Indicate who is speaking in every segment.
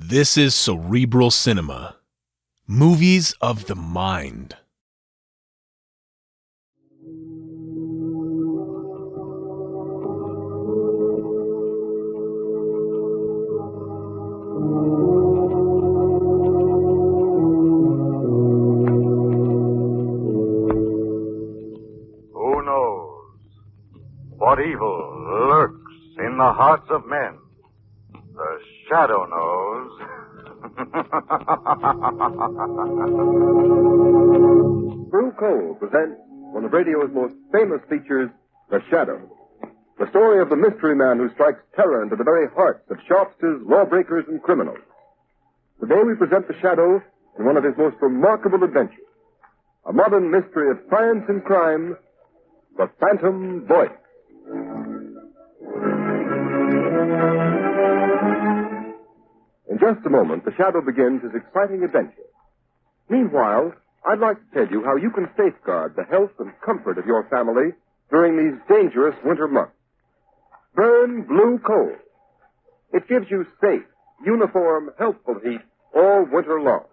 Speaker 1: This is Cerebral Cinema. Movies of the mind.
Speaker 2: Who knows what evil lurks in the hearts of men? The shadow knows.
Speaker 3: Blue Coal presents one of radio's most famous features, The Shadow. The story of the mystery man who strikes terror into the very hearts of shopsters, lawbreakers, and criminals. Today we present The Shadow in one of his most remarkable adventures. A modern mystery of science and crime, The Phantom Voice. In just a moment, The Shadow begins his exciting adventure. Meanwhile, I'd like to tell you how you can safeguard the health and comfort of your family during these dangerous winter months. Burn Blue Coal. It gives you safe, uniform, healthful heat all winter long.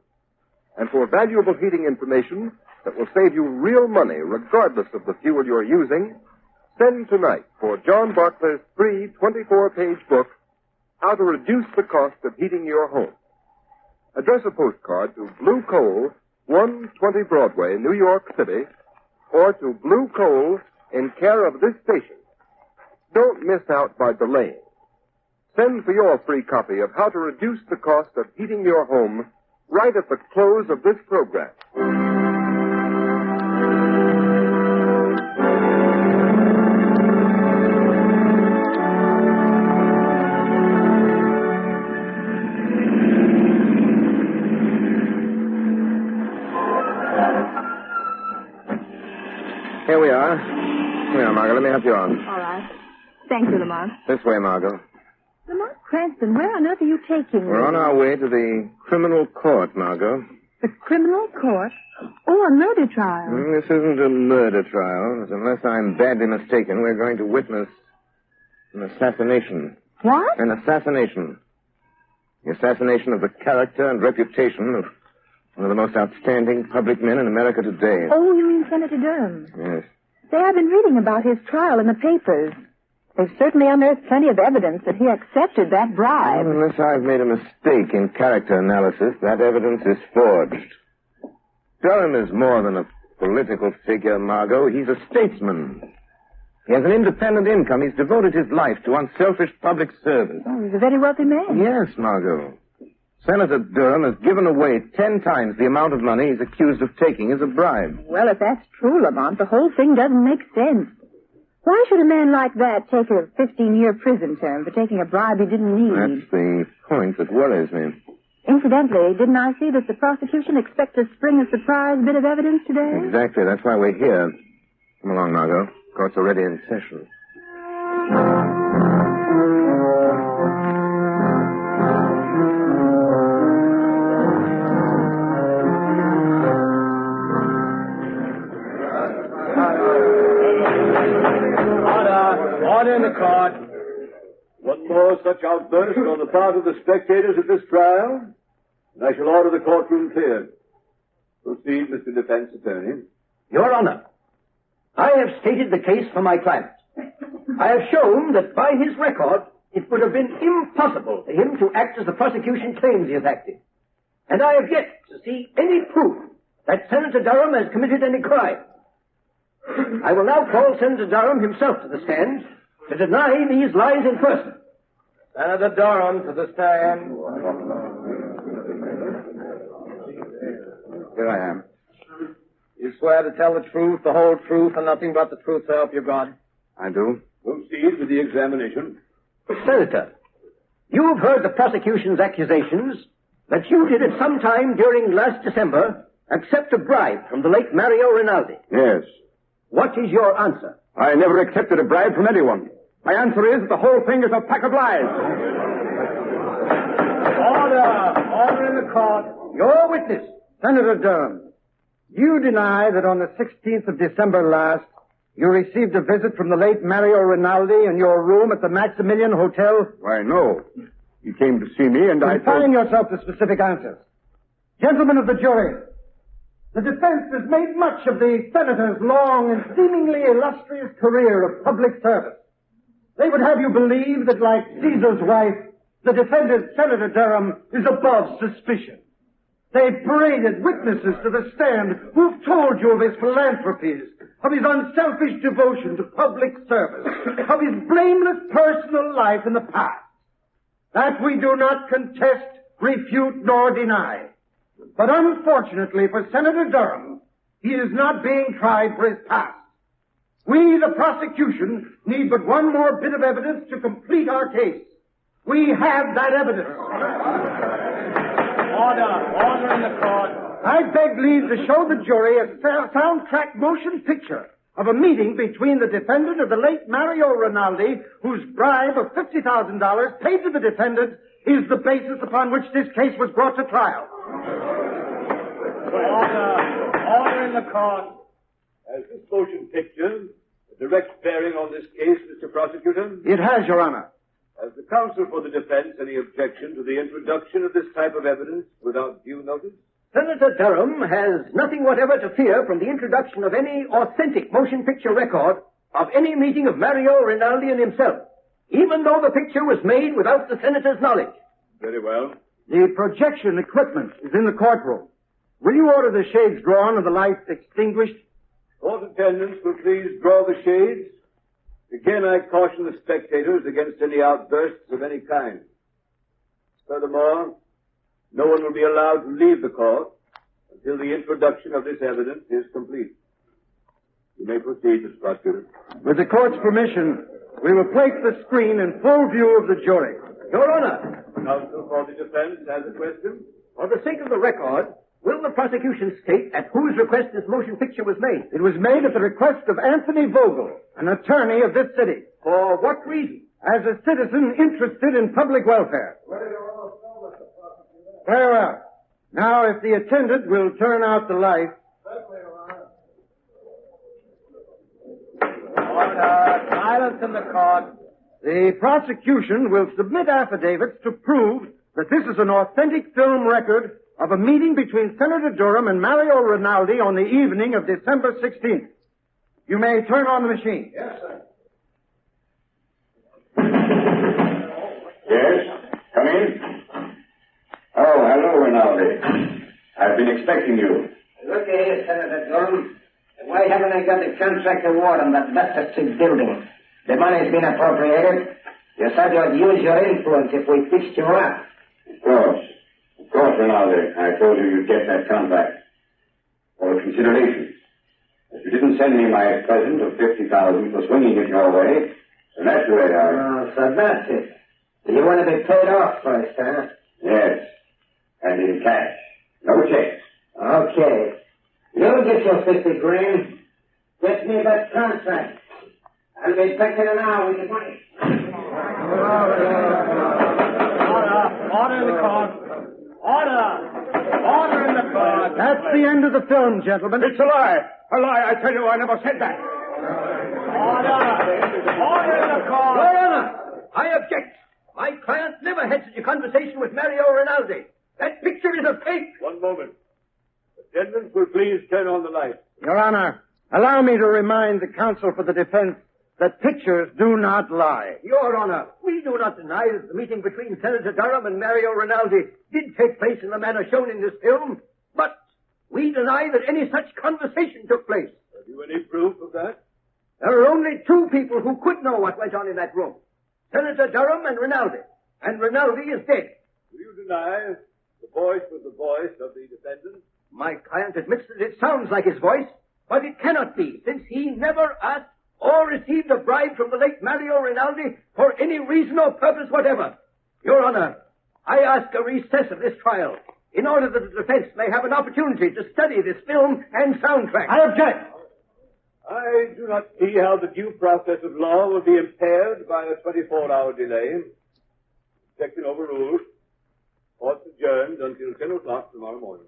Speaker 3: And for valuable heating information that will save you real money regardless of the fuel you're using, send tonight for John Barclay's free 24-page book, How to Reduce the Cost of Heating Your Home. Address a postcard to Blue Coal, 120 Broadway, New York City, or to Blue Coal in care of this station. Don't miss out by delaying. Send for your free copy of How to Reduce the Cost of Heating Your Home right at the close of this program.
Speaker 4: Here we are. Here, Margot, let me help you on.
Speaker 5: All right. Thank you, Lamont.
Speaker 4: This way, Margot.
Speaker 5: Lamont Cranston, where on earth are you taking me?
Speaker 4: We're on our way to the criminal court, Margot.
Speaker 5: The criminal court? Oh, a murder trial.
Speaker 4: This isn't a murder trial. Unless I'm badly mistaken, we're going to witness an assassination.
Speaker 5: What?
Speaker 4: An assassination. The assassination of the character and reputation of one of the most outstanding public men in America today.
Speaker 5: Oh, you mean Senator Durham?
Speaker 4: Yes.
Speaker 5: Say, I've been reading about his trial in the papers. They've certainly unearthed plenty of evidence that he accepted that bribe.
Speaker 4: Unless I've made a mistake in character analysis, that evidence is forged. Durham is more than a political figure, Margot. He's a statesman. He has an independent income. He's devoted his life to unselfish public service.
Speaker 5: Oh, he's a very wealthy man.
Speaker 4: Yes, Margot. Senator Durham has given away 10 times the amount of money he's accused of taking as a bribe.
Speaker 5: Well, if that's true, Lamont, the whole thing doesn't make sense. Why should a man like that take a 15-year prison term for taking a bribe he didn't need?
Speaker 4: That's the point that worries me.
Speaker 5: Incidentally, didn't I see that the prosecution expects to spring a surprise bit of evidence today?
Speaker 4: Exactly. That's why we're here. Come along, Margot. Court's already in session.
Speaker 6: Order in the court. One more such outburst on the part of the spectators at this trial, and I shall order the courtroom cleared. Proceed, Mr. Defense Attorney.
Speaker 7: Your Honor, I have stated the case for my client. I have shown that by his record, it would have been impossible for him to act as the prosecution claims he has acted. And I have yet to see any proof that Senator Durham has committed any crime. I will now call Senator Durham himself to the stand to deny these lies in person.
Speaker 6: Senator Durham to the stand.
Speaker 4: Here I am.
Speaker 6: You swear to tell the truth, the whole truth, and nothing but the truth, so help you God?
Speaker 4: I do.
Speaker 6: Proceed with the examination.
Speaker 7: Senator, you have heard the prosecution's accusations that you did at some time during last December accept a bribe from the late Mario Rinaldi.
Speaker 4: Yes.
Speaker 7: What is your answer?
Speaker 4: I never accepted a bribe from anyone. My answer is the whole thing is a pack of lies.
Speaker 6: Order in the court.
Speaker 7: Your witness.
Speaker 8: Senator Durham, you deny that on the 16th of December last, you received a visit from the late Mario Rinaldi in your room at the Maximilian Hotel?
Speaker 4: Why, no.
Speaker 3: He came to see me, and I
Speaker 8: Confine yourself to specific answers. Gentlemen of the jury, the defense has made much of the senator's long and seemingly illustrious career of public service. They would have you believe that, like Caesar's wife, the defendant, Senator Durham, is above suspicion. They've paraded witnesses to the stand who've told you of his philanthropies, of his unselfish devotion to public service, of his blameless personal life in the past. That we do not contest, refute, nor deny. But unfortunately for Senator Durham, he is not being tried for his past. We, the prosecution, need but one more bit of evidence to complete our case. We have that evidence.
Speaker 6: Order in the court.
Speaker 8: I beg leave to show the jury a soundtrack motion picture of a meeting between the defendant and the late Mario Rinaldi, whose bribe of $50,000 paid to the defendant is the basis upon which this case was brought to trial.
Speaker 6: Order in the court. Has this motion picture a direct bearing on this case, Mr. Prosecutor?
Speaker 8: It has, Your Honor.
Speaker 6: Has the counsel for the defense any objection to the introduction of this type of evidence without due notice?
Speaker 7: Senator Durham has nothing whatever to fear from the introduction of any authentic motion picture record of any meeting of Mario Rinaldi and himself, even though the picture was made without the senator's knowledge.
Speaker 6: Very well.
Speaker 8: The projection equipment is in the courtroom. Will you order the shades drawn and the lights extinguished?
Speaker 6: Court attendants will please draw the shades. Again, I caution the spectators against any outbursts of any kind. Furthermore, no one will be allowed to leave the court until the introduction of this evidence is complete. You may proceed, Mr. Prosecutor.
Speaker 8: With the court's permission, we will place the screen in full view of the jury.
Speaker 7: Your Honor,
Speaker 6: Counsel for the defense has a question.
Speaker 7: for the sake of the record, will the prosecution state at whose request this motion picture was made?
Speaker 8: It was made at the request of Anthony Vogel, an attorney of this city.
Speaker 7: For what reason?
Speaker 8: As a citizen interested in public welfare. Very well. Now, if the attendant will turn out the light.
Speaker 6: Order. Silence in the court.
Speaker 8: The prosecution will submit affidavits to prove that this is an authentic film record of a meeting between Senator Durham and Mario Rinaldi on the evening of December 16th. You may turn on the machine.
Speaker 6: Yes, sir.
Speaker 9: Yes? Come in? Oh, hello, Rinaldi. I've been expecting you.
Speaker 10: Look here, Senator Durham. Why haven't I got the contract award on that Leicester Street building? The money's been appropriated. You said you'd use your influence if we fixed you up.
Speaker 9: Of course, Rinaldi. I told you you'd get that contract. For consideration. If you didn't send me my present of $50,000 for swinging it your way, so that's the way I...
Speaker 10: Oh, so that's it. You want to be paid off first, huh?
Speaker 9: Yes. And in cash. No checks.
Speaker 10: Okay. You get your 50 grand. Get me that contract. I'll be back in an hour with the money.
Speaker 6: Order in the court. Order in the court.
Speaker 8: That's the end of the film, gentlemen.
Speaker 3: It's a lie. A lie. I tell you, I never said that.
Speaker 6: Order in the court.
Speaker 7: Your Honor, I object. My client never had such a conversation with Mario Rinaldi. That picture is a fake.
Speaker 6: One moment. Attendants will please turn on the light.
Speaker 8: Your Honor, allow me to remind the counsel for the defense that pictures do not lie.
Speaker 7: Your Honor, we do not deny that the meeting between Senator Durham and Mario Rinaldi did take place in the manner shown in this film, but we deny that any such conversation took place.
Speaker 6: Have you any proof of that?
Speaker 7: There are only two people who could know what went on in that room. Senator Durham and Rinaldi. And Rinaldi is dead.
Speaker 6: Do you deny the voice was the voice of the defendant?
Speaker 7: My client admits that it sounds like his voice, but it cannot be, since he never asked or received a bribe from the late Mario Rinaldi for any reason or purpose whatever. Your Honor, I ask a recess of this trial in order that the defense may have an opportunity to study this film and soundtrack.
Speaker 8: I object.
Speaker 6: I do not see how the due process of law will be impaired by a 24-hour delay. Objection overruled. Court adjourned until 10 o'clock tomorrow morning.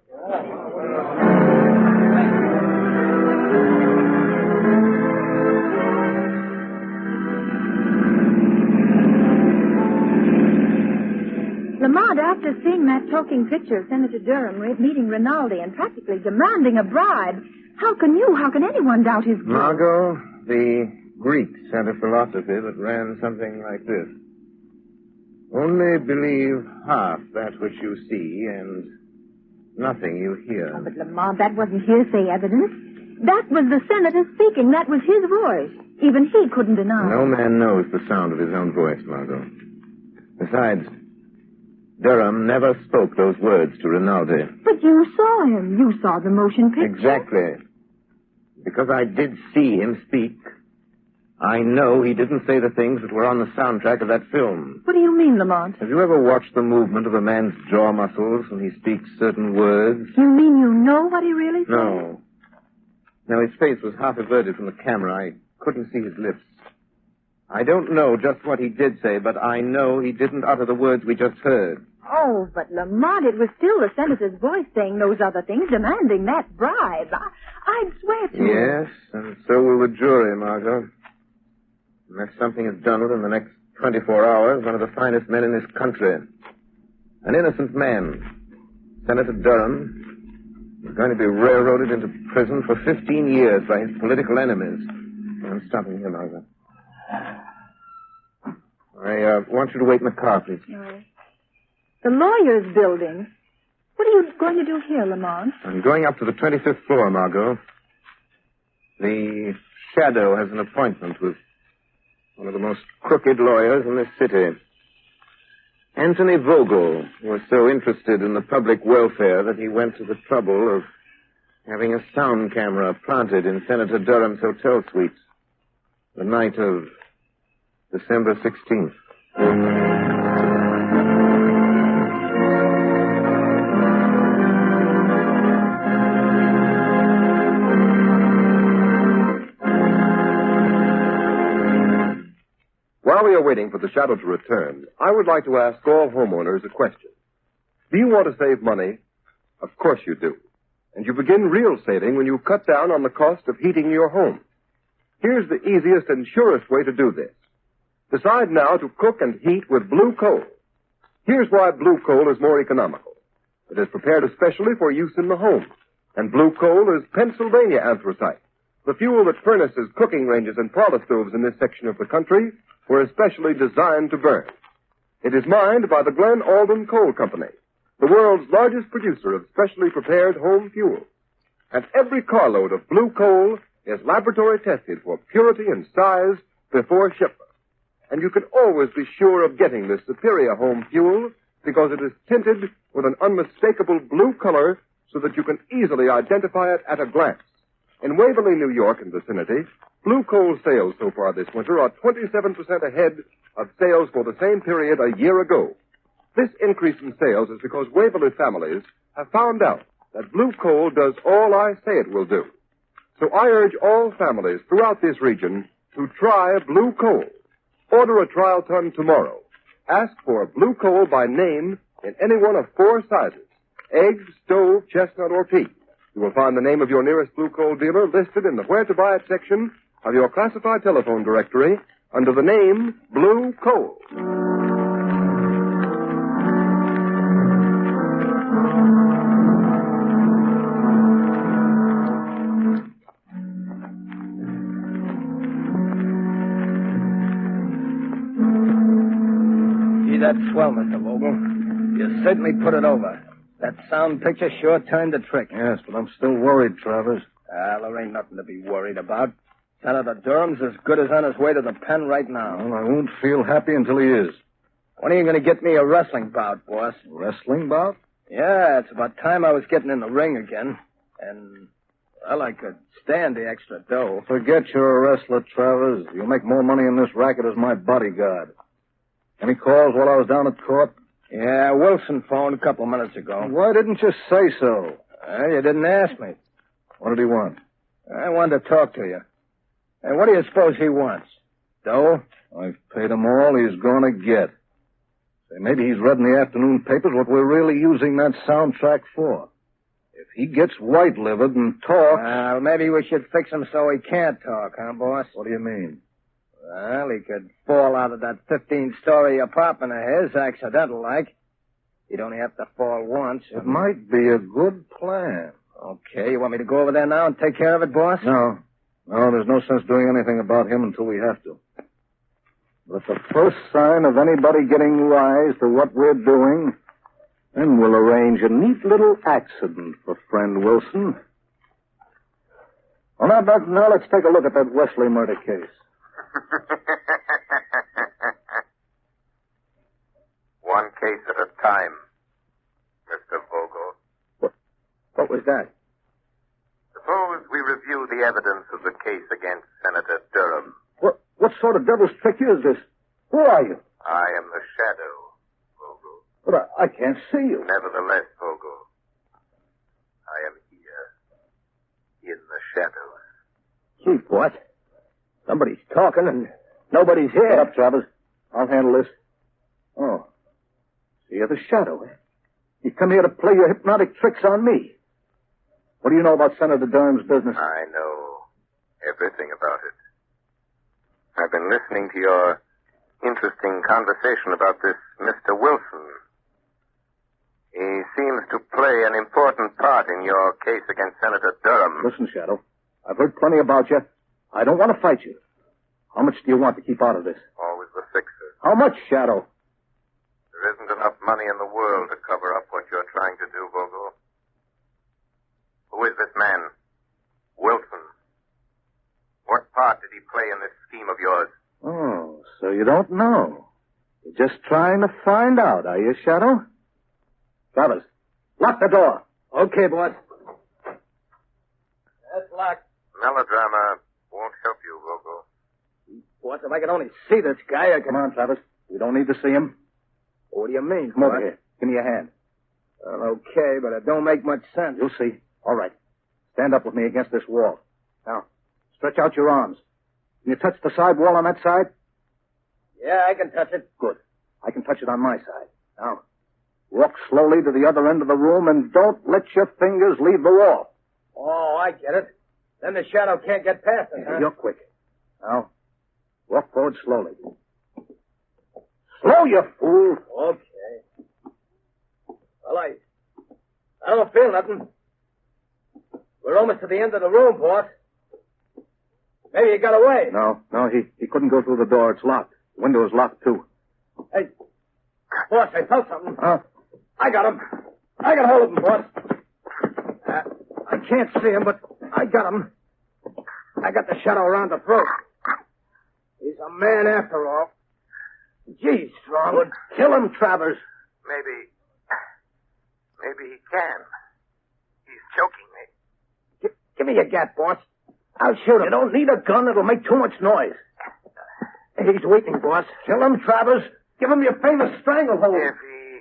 Speaker 5: Lamont, after seeing that talking picture of Senator Durham meeting Rinaldi and practically demanding a bribe, how can anyone doubt his guilt?
Speaker 4: Margot, the Greeks had a philosophy that ran something like this. Only believe half that which you see and nothing you hear.
Speaker 5: Oh, but Lamont, that wasn't hearsay evidence. That was the senator speaking. That was his voice. Even he couldn't deny.
Speaker 4: No man knows the sound of his own voice, Margot. Besides, Durham never spoke those words to Rinaldi.
Speaker 5: But you saw him. You saw the motion picture.
Speaker 4: Exactly. Because I did see him speak, I know he didn't say the things that were on the soundtrack of that film.
Speaker 5: What do you mean, Lamont?
Speaker 4: Have you ever watched the movement of a man's jaw muscles when he speaks certain words?
Speaker 5: You mean you know what he really said?
Speaker 4: No. No, his face was half averted from the camera. I couldn't see his lips. I don't know just what he did say, but I know he didn't utter the words we just heard.
Speaker 5: Oh, but Lamont, it was still the senator's voice saying those other things, demanding that bribe. I'd swear to it.
Speaker 4: Yes, and so will the jury, Margot. Unless something is done within the next 24 hours, one of the finest men in this country, an innocent man, Senator Durham, is going to be railroaded into prison for 15 years by his political enemies. I'm stopping here, Margot. I want you to wait in the car, please.
Speaker 5: No. The lawyer's building. What are you going to do here, Lamont?
Speaker 4: I'm going up to the 25th floor, Margot. The Shadow has an appointment with one of the most crooked lawyers in this city. Anthony Vogel was so interested in the public welfare that he went to the trouble of having a sound camera planted in Senator Durham's hotel suite the night of December 16th.
Speaker 3: While we are waiting for the shadow to return, I would like to ask all homeowners a question. Do you want to save money? Of course you do. And you begin real saving when you cut down on the cost of heating your home. Here's the easiest and surest way to do this. Decide now to cook and heat with blue coal. Here's why blue coal is more economical. It is prepared especially for use in the home. And blue coal is Pennsylvania anthracite, the fuel that furnaces, cooking ranges, and parlor stoves in this section of the country were especially designed to burn. It is mined by the Glen Alden Coal Company, the world's largest producer of specially prepared home fuel. And every carload of blue coal is laboratory tested for purity and size before shipment. And you can always be sure of getting this superior home fuel because it is tinted with an unmistakable blue color so that you can easily identify it at a glance. In Waverly, New York and vicinity, blue coal sales so far this winter are 27% ahead of sales for the same period a year ago. This increase in sales is because Waverly families have found out that blue coal does all I say it will do. So I urge all families throughout this region to try blue coal. Order a trial ton tomorrow. Ask for blue coal by name in any one of 4 sizes: egg, stove, chestnut, or peat. You will find the name of your nearest blue coal dealer listed in the Where to Buy It section of your classified telephone directory under the name Blue Coal.
Speaker 10: See that swell, Mr. Vogel? You certainly put it over. That sound picture sure turned the trick.
Speaker 6: Yes, but I'm still worried, Travers.
Speaker 10: There ain't nothing to be worried about. Senator Durham's as good as on his way to the pen right now.
Speaker 6: Well, I won't feel happy until he is.
Speaker 10: When are you going to get me a wrestling bout, boss?
Speaker 6: Wrestling bout?
Speaker 10: Yeah, it's about time I was getting in the ring again. And, well, I could stand the extra dough.
Speaker 6: Forget you're a wrestler, Travers. You'll make more money in this racket as my bodyguard. Any calls while I was down at court?
Speaker 10: Yeah, Wilson phoned a couple of minutes ago.
Speaker 6: Why didn't you say so?
Speaker 10: You didn't ask me.
Speaker 6: What did he want?
Speaker 10: I wanted to talk to you. Hey, what do you suppose he wants? Dough?
Speaker 6: I've paid him all he's going to get. Say, maybe he's read in the afternoon papers what we're really using that soundtrack for. If he gets white-livered and talks...
Speaker 10: maybe we should fix him so he can't talk, huh, boss?
Speaker 6: What do you mean?
Speaker 10: Well, he could fall out of that 15-story apartment of his, accidental-like.
Speaker 7: You'd only have to fall once.
Speaker 11: It might be a good plan.
Speaker 7: Okay, you want me to go over there now and take care of it, boss?
Speaker 11: No. No, there's no sense doing anything about him until we have to. But the first sign of anybody getting wise to what we're doing, then we'll arrange a neat little accident for friend Wilson. Well, now let's take a look at that Wesley murder case.
Speaker 2: One case at a time, Mr. Vogel.
Speaker 7: What was that?
Speaker 2: Suppose we review the evidence of the case against Senator Durham.
Speaker 11: What sort of devil's trick is this? Who are you?
Speaker 2: I am the Shadow, Vogel.
Speaker 11: But I can't see you.
Speaker 2: Nevertheless, Vogel, I am here, in the shadows.
Speaker 7: Gee, what? Somebody's talking and nobody's here.
Speaker 11: Shut up, Travis. I'll handle this. Oh. So you're the Shadow, eh? You come here to play your hypnotic tricks on me. What do you know about Senator Durham's business?
Speaker 2: I know everything about it. I've been listening to your interesting conversation about this Mr. Wilson. He seems to play an important part in your case against Senator Durham.
Speaker 11: Listen, Shadow, I've heard plenty about you. I don't want to fight you. How much do you want to keep out of this?
Speaker 2: Always the fixer.
Speaker 11: How much, Shadow?
Speaker 2: There isn't enough money in the world to cover up what you're trying to do, Vogel. Who is this man? Wilson. What part did he play in this scheme of yours?
Speaker 11: Oh, so you don't know. You're just trying to find out, are you, Shadow? Travis, lock the door.
Speaker 7: Okay, boss. That's locked.
Speaker 2: Melodrama won't help you, Vogel.
Speaker 7: Boss, if I could only see this guy, I could...
Speaker 11: Come on, Travis. We don't need to see him.
Speaker 7: What do you mean?
Speaker 11: Come over here. Give me your hand.
Speaker 7: Well, okay, but it don't make much sense.
Speaker 11: You'll see. All right. Stand up with me against this wall. Now, stretch out your arms. Can you touch the side wall on that side?
Speaker 7: Yeah, I can touch it.
Speaker 11: Good. I can touch it on my side. Now, walk slowly to the other end of the room and don't let your fingers leave the wall.
Speaker 7: Oh, I get it. Then the Shadow can't get past it, huh?
Speaker 11: You're quick. Now, walk forward slowly. Slow, you fool.
Speaker 7: Okay. Well, I don't feel nothing. We're almost to the end of the room, boss. Maybe he got away.
Speaker 11: No, he couldn't go through the door. It's locked. The window is locked, too.
Speaker 7: Hey, boss, I felt something.
Speaker 11: Huh?
Speaker 7: I got him. I got hold of him, boss. I can't see him, but I got him. I got the Shadow around the throat. He's a man after all. Gee, Strong.
Speaker 11: Good. Kill him, Travers.
Speaker 2: Maybe he can. He's choking me.
Speaker 7: Give me your gat, boss. I'll shoot him.
Speaker 11: You don't need a gun. It'll make too much noise.
Speaker 7: He's weakening, boss.
Speaker 11: Kill him, Travers. Give him your famous stranglehold.
Speaker 2: If he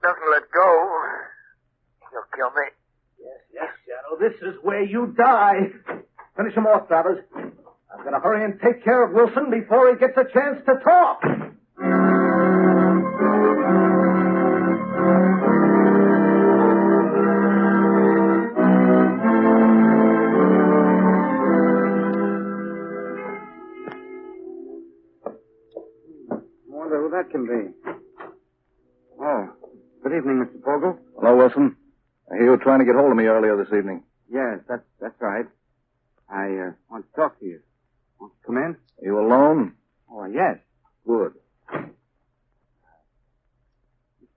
Speaker 2: doesn't let go, he'll kill me.
Speaker 11: Yes, Shadow. This is where you die. Finish him off, Travers. I've got to hurry and take care of Wilson before he gets a chance to talk.
Speaker 12: Wonder who that can be. Oh, good evening, Mr. Vogel.
Speaker 11: Hello, Wilson. I hear you were trying to get hold of me earlier this evening.
Speaker 12: Yes, that's right. I want to talk to you. Want to come in?
Speaker 11: Are you alone?
Speaker 12: Oh, yes.
Speaker 11: Good.
Speaker 12: Mr.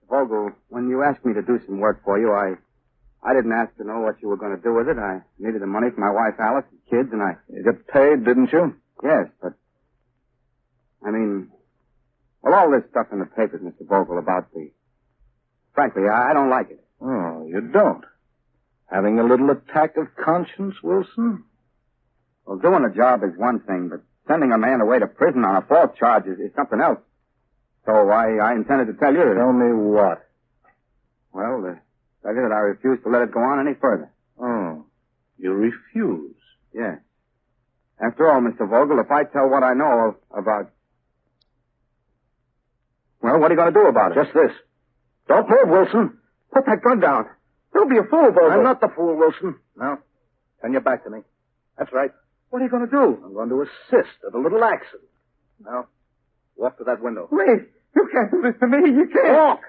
Speaker 12: Vogel, when you asked me to do some work for you, I didn't ask to know what you were going to do with it. I needed the money for my wife, Alice, and kids, and
Speaker 11: You got paid, didn't you?
Speaker 12: Yes, but... I mean... Well, all this stuff in the papers, Mr. Vogel, about the... Frankly, I don't like it.
Speaker 11: Oh, you don't? Having a little attack of conscience, Wilson?
Speaker 12: Well, doing a job is one thing, but sending a man away to prison on a false charge is something else. So I intended to tell you that...
Speaker 11: Tell me what?
Speaker 12: Well, tell you that I refuse to let it go on any further.
Speaker 11: Oh, you refuse?
Speaker 12: Yes. After all, Mr. Vogel, if I tell what I know about... Well, what are you going to do about it?
Speaker 11: Just this. Don't move, Wilson.
Speaker 12: Put that gun down. Don't be a fool, Vogel.
Speaker 11: I'm not the fool, Wilson. Now, turn your back to me. That's right.
Speaker 12: What are you going to do?
Speaker 11: I'm going to assist at a little accident. Now, walk to that window.
Speaker 12: Wait. You can't do this to me. You can't.
Speaker 11: Walk!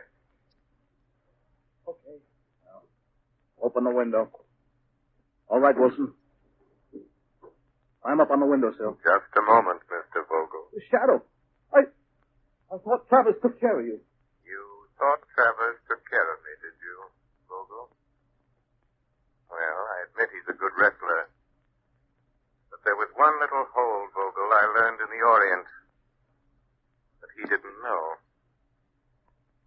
Speaker 11: Open the window. All right, Wilson. I'm up on the windowsill.
Speaker 2: Just a moment, Mr. Vogel.
Speaker 11: Shadow. I thought Travers took care of you.
Speaker 2: You thought Travers took care of me, did you, Vogel? Well, I admit he's a good wrestler. But there was one little hold, Vogel, I learned in the Orient that he didn't know.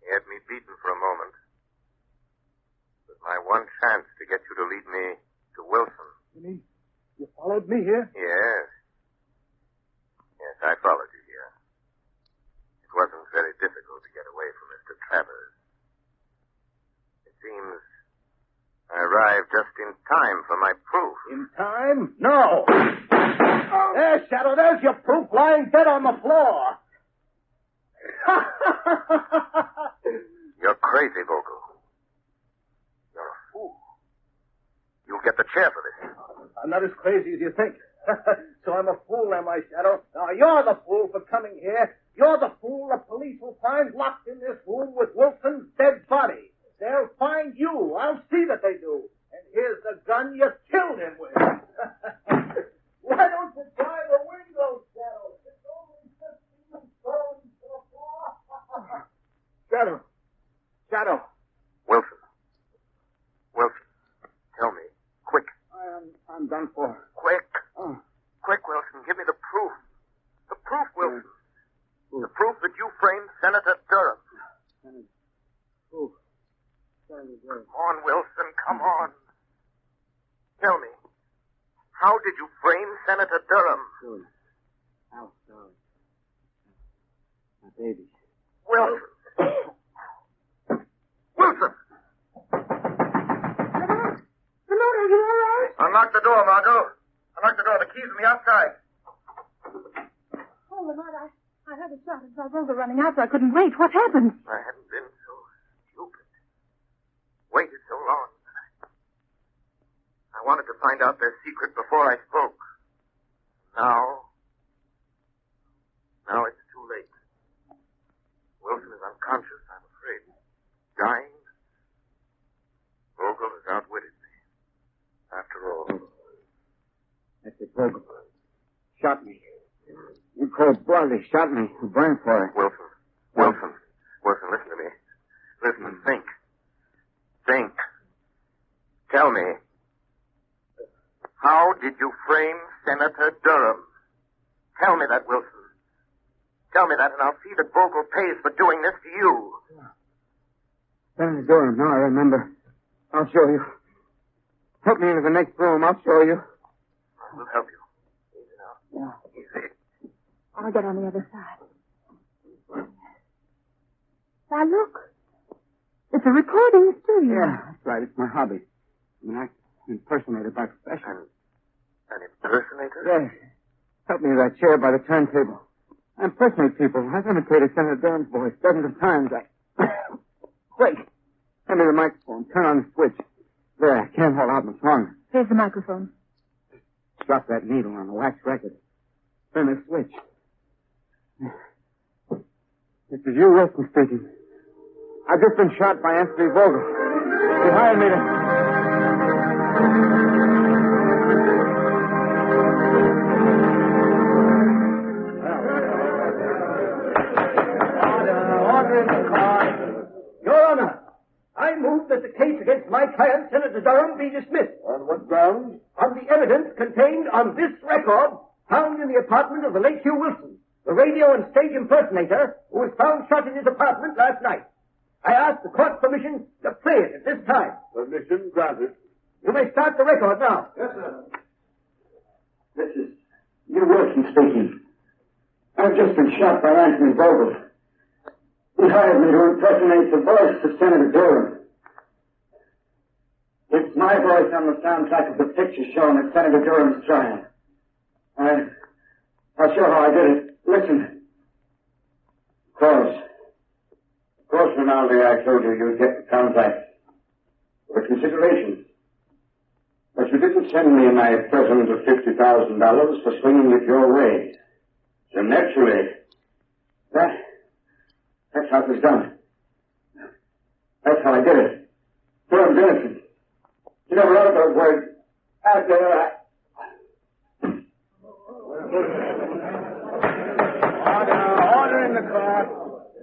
Speaker 2: He had me beaten for a moment. It was my one chance to get you to lead me to Wilson.
Speaker 11: You mean you followed me here?
Speaker 2: Yes. Yes, I followed you here. It wasn't very difficult to get away from Mr. Travers. It seems I arrived just in time for my proof.
Speaker 8: In time? No. There, Shadow, there's your proof lying dead on the floor.
Speaker 2: You're crazy, Vogel. You're a fool. You'll get the chair for this.
Speaker 8: I'm not as crazy as you think. So I'm a fool, am I, Shadow? Now, you're the fool for coming here. You're the fool the police will find locked in this room with Wilson's dead body. They'll find you. I'll see that they do. And here's the gun you killed him with. Why don't you try the window, Shadow? It's only 15 stones to the floor.
Speaker 11: Shadow.
Speaker 2: Wilson. Wilson. Tell me. Quick.
Speaker 11: I'm done for.
Speaker 2: Quick.
Speaker 11: Oh.
Speaker 2: Quick, Wilson. Give me the proof. The proof, Wilson. The proof that you framed Senator Durham.
Speaker 11: Proof.
Speaker 2: Come on, Wilson. Come on. Tell me. How did you frame Senator Durham?
Speaker 12: Sure. How sorry. My baby.
Speaker 2: Wilson. Wilson!
Speaker 5: Lamont, are you all right?
Speaker 2: Unlock the door, Margot. Unlock the door. The key's on the outside.
Speaker 5: Oh, Lamont, I heard a shot and saw Vogel running out, so I couldn't wait. What happened?
Speaker 2: I hadn't been so stupid. Waited so long. I wanted to find out their secret before I spoke. Now it's too late. Wilson is unconscious, I'm afraid. Dying. Vogel has outwitted me. After all.
Speaker 12: That's it, Vogel. Shot me. You cold blooded shot me. I'm burning for it.
Speaker 2: Wilson, listen to me. Listen and think. Think. Tell me. How did you frame Senator Durham? Tell me that, Wilson. Tell me that, and I'll see that Vogel pays for doing this to you.
Speaker 12: Senator Durham, now I remember. I'll show you. Help me into the next room. I'll show you.
Speaker 2: I will help you. Easy now.
Speaker 12: Yeah.
Speaker 2: Easy.
Speaker 5: I'll get on the other side. Now, look. It's a recording studio.
Speaker 12: Yeah, that's right. It's my hobby. I'm an impersonator by profession.
Speaker 2: An impersonator?
Speaker 12: Yes. Help me to that chair by the turntable. I impersonate people. I've imitated Senator Durham's voice dozens of times. Quick. Hand me the microphone. Turn on the switch. There, I can't hold out much longer.
Speaker 5: Here's the microphone.
Speaker 12: Drop that needle on the wax record. Turn the switch. This is you, Wilson, speaking. I've just been shot by Anthony Vogel. He hired me to...
Speaker 8: Order in the car. Your Honor, I move that the case against my client, Senator Durham, be dismissed.
Speaker 6: On what grounds?
Speaker 8: On the evidence contained on this record found in the apartment of the late Hugh Wilson, the radio and stage impersonator who was found shot in his apartment last night. I ask the court's permission to play it at this time.
Speaker 6: Permission granted.
Speaker 8: You may start the record now.
Speaker 6: Yes, sir.
Speaker 10: This is Hugh Wilson speaking. I've just been shot by Anthony Vogel. He hired me to impersonate the voice of Senator Durham. It's my voice on the soundtrack of the picture shown at Senator Durham's trial. I'll show how I did it. Listen. Of course, Rinaldi, I told you you'd get the contract for consideration. But you didn't send me my present of $50,000 for swinging it your way. So naturally, that's how it was done. That's how I did it. Durham's innocent. You never heard those words.
Speaker 6: Order in the court.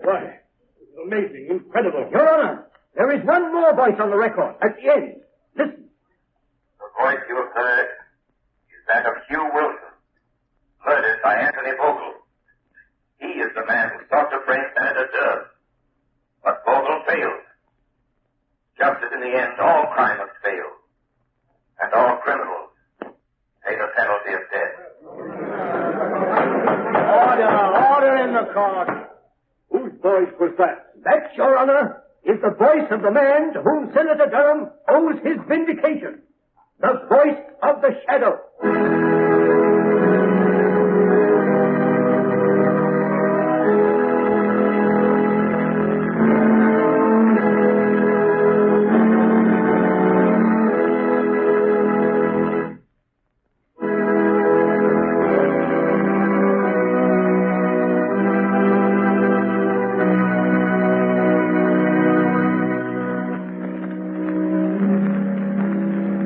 Speaker 6: Why, it's amazing, incredible.
Speaker 7: Your Honor, there is one more voice on the record at the end. Listen.
Speaker 2: The voice you have heard is that of Hugh Wilson, murdered by Anthony Vogel. He is the man who sought to frame Senator Durham. But Vogel failed. Just as in the end all crime must fail, and all criminals pay the penalty of death.
Speaker 6: Order in the court. Whose voice was that?
Speaker 7: That, Your Honor, is the voice of the man to whom Senator Durham owes his vindication. The voice of the shadow.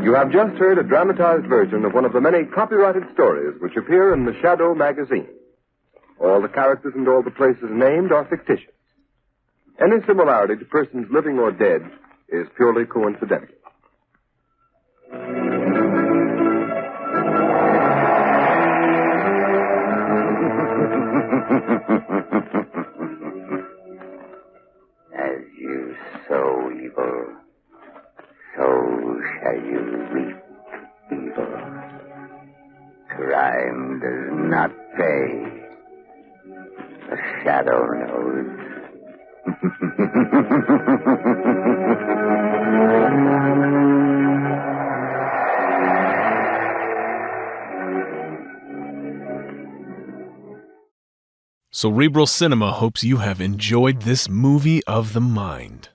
Speaker 3: You have just heard a dramatized version of one of the many copyrighted stories which appear in the Shadow magazine. All the characters and all the places named are fictitious. Any similarity to persons living or dead is purely coincidental.
Speaker 13: As you sow evil, so shall you reap evil. Crime does not pay. The shadow knows.
Speaker 1: Cerebral Cinema hopes you have enjoyed this movie of the mind.